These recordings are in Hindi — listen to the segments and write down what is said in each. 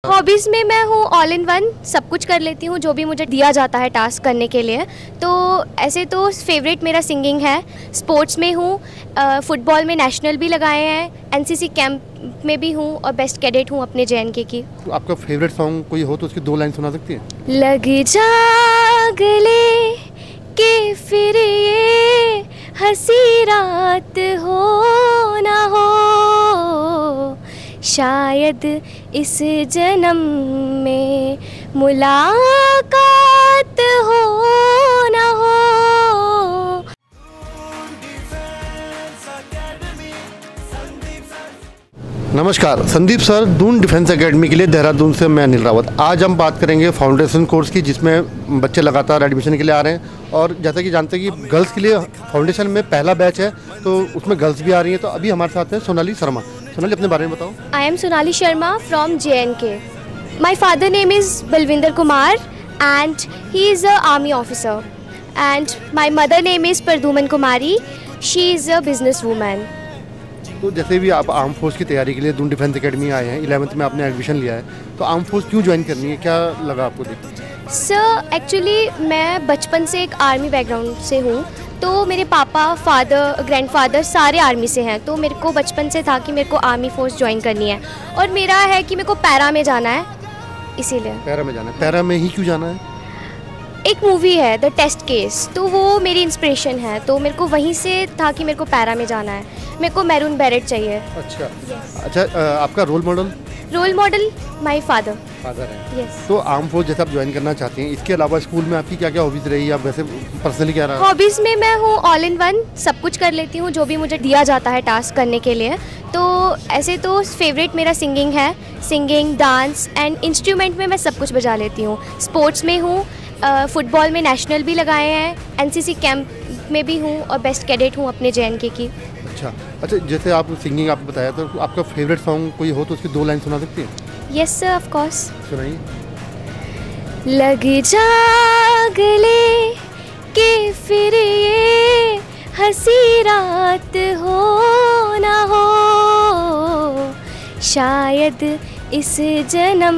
हॉबीज़ में मैं हूँ ऑल इन वन, सब कुछ कर लेती हूँ जो भी मुझे दिया जाता है टास्क करने के लिए। तो ऐसे तो फेवरेट मेरा सिंगिंग है, स्पोर्ट्स में हूँ, फुटबॉल में नेशनल भी लगाए हैं, एनसीसी कैंप में भी हूँ और बेस्ट कैडेट हूँ अपने जेएनके की। तो आपका फेवरेट सॉन्ग कोई हो तो उसकी 2 लाइन सुना सकती हैं? लग जा गले के फिर ये हंसी रात हो ना हो, शायद इस जन्म में मुलाकात हो ना हो। नमस्कार, Sandeep sir Doon defence academy के लिए देहरादून से मैं अनिल रावत। आज हम बात करेंगे फाउंडेशन कोर्स की, जिसमें बच्चे लगातार एडमिशन के लिए आ रहे हैं। और जैसा कि जानते हैं कि गर्ल्स के लिए फाउंडेशन में पहला बैच है, तो उसमें गर्ल्स भी आ रही हैं। तो अभी हमारे साथ है सोनाली शर्मा। सोनाली, अपने बारे में बताओ। I am Sonali Sharma from JNK. My father name is Balwinder Kumar and he is a army officer, and my mother name is Praduman Kumari, she is a business woman. तो जैसे भी आप आर्म फोर्स की तैयारी के लिए दून डिफेंस एकेडमी आए हैं, 11th में आपने एडमिशन लिया है, तो आर्म फोर्स क्यों ज्वाइन करनी है, क्या लगा आपको देख? सर एक्चुअली मैं बचपन से एक आर्मी बैकग्राउंड से हूँ, तो मेरे पापा, फादर, ग्रैंडफादर सारे आर्मी से हैं। तो मेरे को बचपन से था कि मेरे को आर्मी फोर्स ज्वाइन करनी है, और मेरा है कि मेरे को पैरा में जाना है, इसीलिए। पैरा में जाना है? पैरा में ही क्यों जाना है? एक मूवी है द टेस्ट केस, तो वो मेरी इंस्पिरेशन है, तो मेरे को वहीं से था कि मेरे को पैरा में जाना है। मेरे को मैरून बैरेट चाहिए। अच्छा अच्छा, आपका रोल मॉडल माय फादर है। यस। तो आर्म फोर्स जैसे आप ज्वाइन करना चाहते हैं, इसके अलावा स्कूल में आपकी क्या क्या हॉबीज़ रही, आप वैसे पर्सनली क्या रहा? हॉबीज़ में मैं हूँ ऑल इन वन, सब कुछ कर लेती हूँ जो भी मुझे दिया जाता है टास्क करने के लिए। तो ऐसे तो फेवरेट मेरा सिंगिंग है, सिंगिंग, डांस एंड इंस्ट्रूमेंट में मैं सब कुछ बजा लेती हूँ। स्पोर्ट्स में हूँ, फुटबॉल में नेशनल भी लगाए हैं, एनसीसी कैंप में भी हूँ और बेस्ट कैडेट हूँ अपने JNK की। अच्छा, जैसे आप सिंगिंग आपको बताया, तो आपका फेवरेट सॉन्ग कोई हो तो उसकी 2 लाइन सुना सकती हैं? Yes sir, of course. सुनाइए। लग जा गले के फिर ये हंसी रात हो ना हो, शायद इस जन्म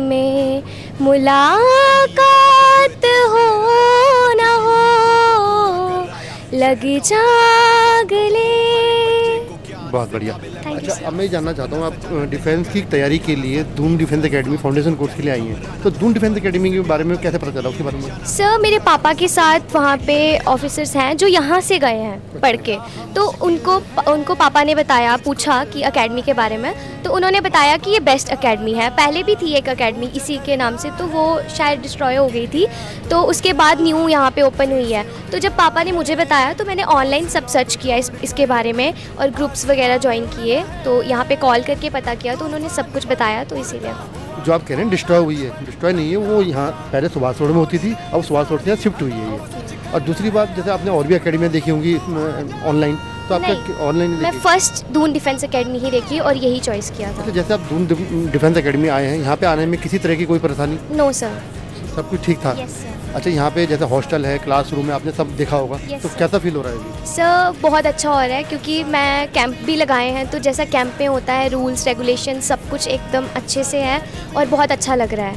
में मुलाकात हो ना हो, लग जा गले। बहुत बढ़िया। अच्छा, अब मैं जानना चाहता हूँ, आप डिफेंस की तैयारी के लिए Doon defence academy foundation course के लिए आई हैं, तो दून डिफेंस एकेडमी के बारे में कैसे पता चला, उसके बारे में? सर मेरे पापा के साथ वहाँ पे ऑफिसर्स हैं जो यहाँ से गए हैं पढ़ के, तो उनको पापा ने बताया, पूछा कि एकेडमी के बारे में, तो उन्होंने बताया कि ये बेस्ट एकेडमी है। पहले भी थी एक एकेडमी इसी के नाम से, तो वो शायद डिस्ट्रॉय हो गई थी, तो उसके बाद न्यू यहाँ पे ओपन हुई है। तो जब पापा ने मुझे बताया तो मैंने ऑनलाइन सब सर्च किया इसके बारे में, और ग्रुप्स वगैरह ज्वाइन किए, तो यहाँ पे कॉल करके पता किया, तो उन्होंने सब कुछ बताया, तो इसीलिए। जो आप कह रहे हैं डिस्ट्रॉय हुई है, डिस्ट्रॉय नहीं है, वो यहाँ पहले सुभाष रोड में होती थी, अब सुभाष रोड से यहाँ शिफ्ट हुई है ये। और दूसरी बात, जैसे आपने और भी अकेडमियाँ देखी होंगी ऑनलाइन, तो आपका ऑनलाइन? मैं फर्स्ट दून डिफेंस एकेडमी ही देखी और यही चॉइस किया था। तो जैसे आप दून डिफेंस एकेडमी आए हैं, यहाँ पे आने में किसी तरह की कोई परेशानी? नो सर, सब कुछ ठीक था? Yes sir. अच्छा, यहाँ पे जैसे हॉस्टल है, क्लासरूम है, आपने सब देखा होगा, तो कैसा फील हो रहा है अभी? सर बहुत अच्छा हो रहा है, क्योंकि मैं कैंप भी लगाए हैं, तो जैसा कैंप में होता है, रूल्स रेगुलेशन सब कुछ एकदम अच्छे से है और बहुत अच्छा लग रहा है।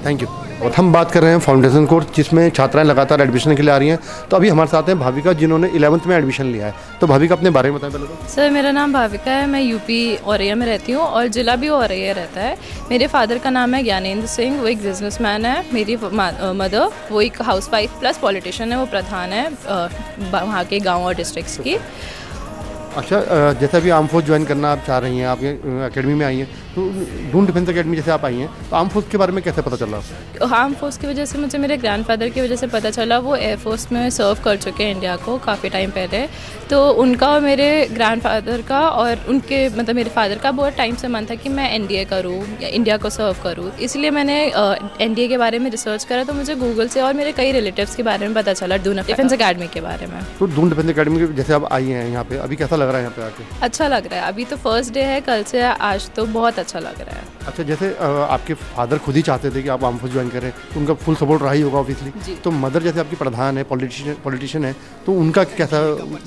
Thank you. और हम बात कर रहे हैं फाउंडेशन कोर्स, जिसमें छात्राएं लगातार एडमिशन के लिए आ रही हैं। तो अभी हमारे साथ हैं भाविका, जिन्होंने 11th में एडमिशन लिया है। तो भाविका, अपने बारे में बताएं पहले तो। सर मेरा नाम भाविका है, मैं यूपी औरैया में रहती हूँ और ज़िला भी औरैया रहता है। मेरे फादर का नाम है ज्ञानेंद्र सिंह, वो एक बिजनेसमैन है। मेरी मदर वो एक हाउसवाइफ प्लस पॉलिटिशियन है, वो प्रधान है वहाँ के गाँव और डिस्ट्रिक्ट्स की। अच्छा, जैसा भी आर्म फोर्स ज्वाइन करना आप चाह रही हैं, आप एकेडमी में आई हैं, तो दून डिफेंस एकेडमी जैसे आप आई हैं, तो आर्म फोर्स के बारे में कैसे पता चला? आर्म फोर्स की वजह से मुझे मेरे ग्रैंडफादर की वजह से पता चला। वो एयरफोर्स में सर्व कर चुके हैं इंडिया को काफ़ी टाइम पहले, तो उनका और मेरे ग्रैंडफादर का और उनके मतलब मेरे फादर का बहुत टाइम से मन था कि मैं NDA करूँ या इंडिया को सर्व करूँ। इसलिए मैंने NDA के बारे में रिसर्च करा, तो मुझे गूगल से और मेरे कई रिलेटिव्स के बारे में पता चला दून डिफेंस एकेडमी के बारे में। तो दून डिफेंस एकेडमी जैसे आप आई हैं यहाँ पे, अभी कैसा लग रहा है यहाँ पे आके? अच्छा लग रहा है, अभी तो फर्स्ट डे है, कल से आज तो बहुत अच्छा लग रहा है। अच्छा, जैसे आपके फादर खुद ही चाहते थे कि आप आर्म फोर्स ज्वाइन करें, तो उनका फुल सपोर्ट रहा ही होगा ऑब्वियसली। तो मदर जैसे आपकी प्रधान है, पॉलिटिशियन है, तो उनका कैसा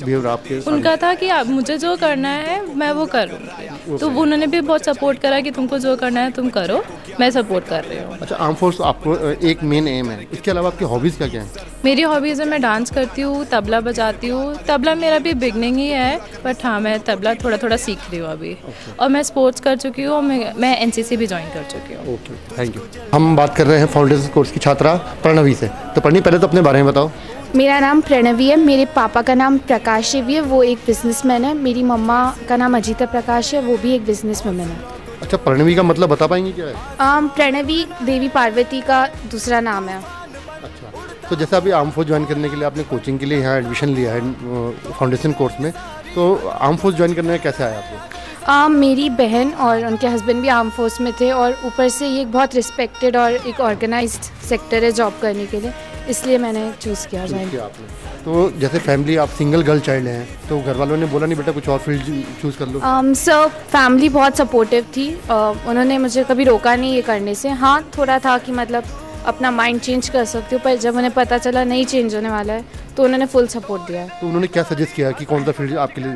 बिहेव रहा आपके? उनका था कि आप मुझे जो करना है मैं वो करूँगी, तो उन्होंने भी बहुत सपोर्ट करा कि तुमको जो करना है तुम करो, मैं सपोर्ट कर रही हूँ। अच्छा, आर्म फोर्स आपको एक मेन एम है, इसके अलावा आपकी हॉबीज़ क्या क्या है? मेरी हॉबीज़ है, मैं डांस करती हूँ, तबला बजाती हूँ। तबला मेरा भी बिगनिंग ही है, बट हाँ मैं तबला थोड़ा थोड़ा सीख रही हूँ अभी। और मैं स्पोर्ट्स कर चुकी हूँ, मैं एनसीसी भी ज्वाइन कर चुकी हूँ। Okay, thank you. हम बात कर रहे हैं फाउंडेशन कोर्स की छात्रा प्रणवी से। तो प्रणवी, पहले तो अपने बारे में बताओ। मेरा नाम प्रणवी है, मेरे पापा का नाम प्रकाश है, वो एक बिजनेसमैन है। मेरी मम्मा का नाम अजीता प्रकाश है, वो भी एक बिजनेस वुमेन है। अच्छा, प्रणवी का मतलब बता पाएंगे क्या है? प्रणवी देवी पार्वती का दूसरा नाम है। अच्छा, तो जैसे अभी आर्म फोर्स ज्वाइन करने के लिए आपने कोचिंग के लिए यहाँ एडमिशन लिया है फाउंडेशन कोर्स में, तो आर्म फोर्स ज्वाइन करने में कैसे आया आपको? मेरी बहन और उनके हस्बैंड भी आर्म फोर्स में थे, और ऊपर से ये एक बहुत रिस्पेक्टेड और एक ऑर्गेनाइज्ड सेक्टर है जॉब करने के लिए, इसलिए मैंने चूज़ किया ज्वाइन किया आपने। तो जैसे फैमिली, आप सिंगल गर्ल चाइल्ड हैं, तो घर वालों ने बोला नहीं बेटा कुछ और फील्ड चूज़ कर लो? सर, फैमिली बहुत सपोर्टिव थी, उन्होंने मुझे कभी रोका नहीं ये करने से। हाँ, थोड़ा था कि मतलब अपना माइंड चेंज कर सकती हूँ, पर जब उन्हें पता चला नहीं चेंज होने वाला है तो उन्होंने फुल सपोर्ट दिया। तो उन्होंने क्या सजेस्ट किया कि कौन सा फील्ड आपके लिए?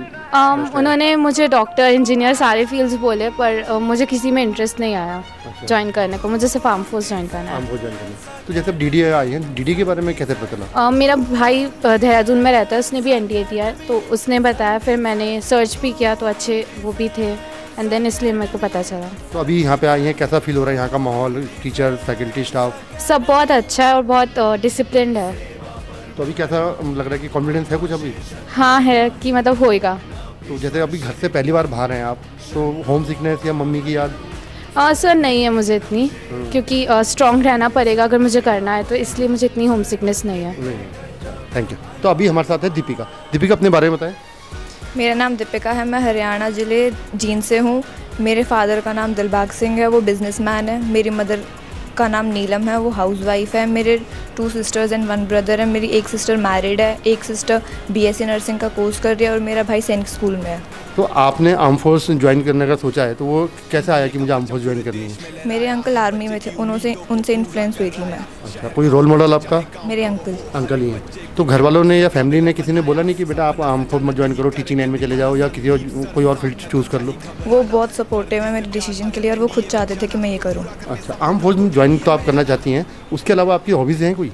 उन्होंने मुझे डॉक्टर, इंजीनियर सारे फील्ड्स बोले, पर मुझे किसी में इंटरेस्ट नहीं आया ज्वाइन करने को। मुझे सिर्फ आर्म फोर्स ज्वाइन करना है। तो जैसे डीडी आई है, डीडी के बारे में कैसे पता चला? मेरा भाई देहरादून में रहता है, उसने भी एनडीए दिया है, तो उसने बताया, फिर मैंने सर्च भी किया तो अच्छे वो भी थे, एंड देन इसलिए मेरे को पता चला। तो अभी यहाँ पे आई हैं, कैसा फील हो रहा है यहाँ का माहौल, टीचर, फैकल्टी, स्टाफ? सब बहुत अच्छा है और बहुत डिसिप्लिन्ड है। तो अभी कैसा लग रहा है कि कॉन्फिडेंस है कुछ अभी? हाँ है, कि मतलब होएगा। तो जैसे अभी घर से पहली बार बाहर हैं आप, तो होम सिकनेस या मम्मी की याद? सर नहीं है मुझे इतनी, क्योंकि स्ट्रॉन्ग रहना पड़ेगा अगर मुझे करना है, तो इसलिए मुझे इतनी होम सिकनेस नहीं है। Thank you. तो अभी हमारे साथ है दीपिका। दीपिका, अपने बारे में बताएं। मेरा नाम दीपिका है, मैं हरियाणा ज़िले जींद से हूँ। मेरे फादर का नाम दिलबाग सिंह है, वो बिजनेसमैन है। मेरी मदर का नाम नीलम है, वो हाउसवाइफ है। मेरे 2 सिस्टर्स एंड 1 ब्रदर है। मेरी एक सिस्टर मैरिड है, एक सिस्टर बीएससी नर्सिंग का कोर्स कर रही है, और मेरा भाई सैनिक स्कूल में है। तो आपने आर्म फोर्स ज्वाइन करने का सोचा है, तो वो कैसे आया कि मुझे आर्म फोर्स ज्वाइन करनी है? मेरे अंकल आर्मी में थे, उनसे इन्फ्लुएंस हुई थी मैं। अच्छा, कोई रोल मॉडल आपका? मेरे अंकल ही हैं। तो घर वालों ने या फैमिली ने किसी ने बोला नहीं कि बेटा आप आर्म फोर्स मत ज्वाइन करो, टीचिंग लाइन में चले जाओ, या किसी और कोई और फील्ड चूज़ कर लो? वो बहुत सपोर्टिव है मेरे डिसीजन के लिए, और वो खुद चाहते थे कि मैं ये करूँ। अच्छा, आर्म फोर्स में ज्वाइन तो आप करना चाहती हैं, उसके अलावा आपकी हॉबीज़ हैं कोई?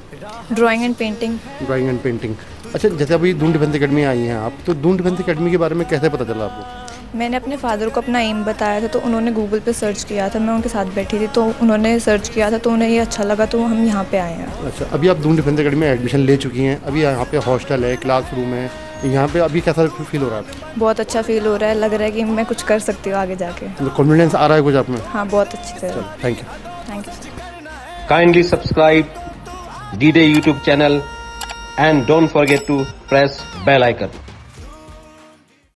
Drawing and painting. Drawing and painting. अच्छा, जैसे अभी दून डिफेंस अकेडमी आई हैं आप, तो दून डिफेंस अकेडमी के बारे में कैसे पता चला आपको? मैंने अपने फादर को अपना एम बताया था, तो उन्होंने गूगल पे सर्च किया था, मैं उनके साथ बैठी थी, तो उन्होंने सर्च किया था, तो उन्हें ये अच्छा लगा, तो हम यहाँ पे आए हैं। अच्छा, अभी आप दून डिफेंस अकेडमी में एडमिशन ले चुकी हैं, अभी यहाँ पे हॉस्टल है, क्लासरूम है, यहाँ पे अभी कैसा फील हो रहा है आपको? बहुत अच्छा फील हो रहा है, लग रहा है कि मैं कुछ कर सकती हूँ आगे जाके। कॉन्फिडेंस आ रहा है कुछ आप में? हाँ, बहुत अच्छी तरह। Thank you. Kindly subscribe D-Day YouTube channel and don't forget to press bell icon.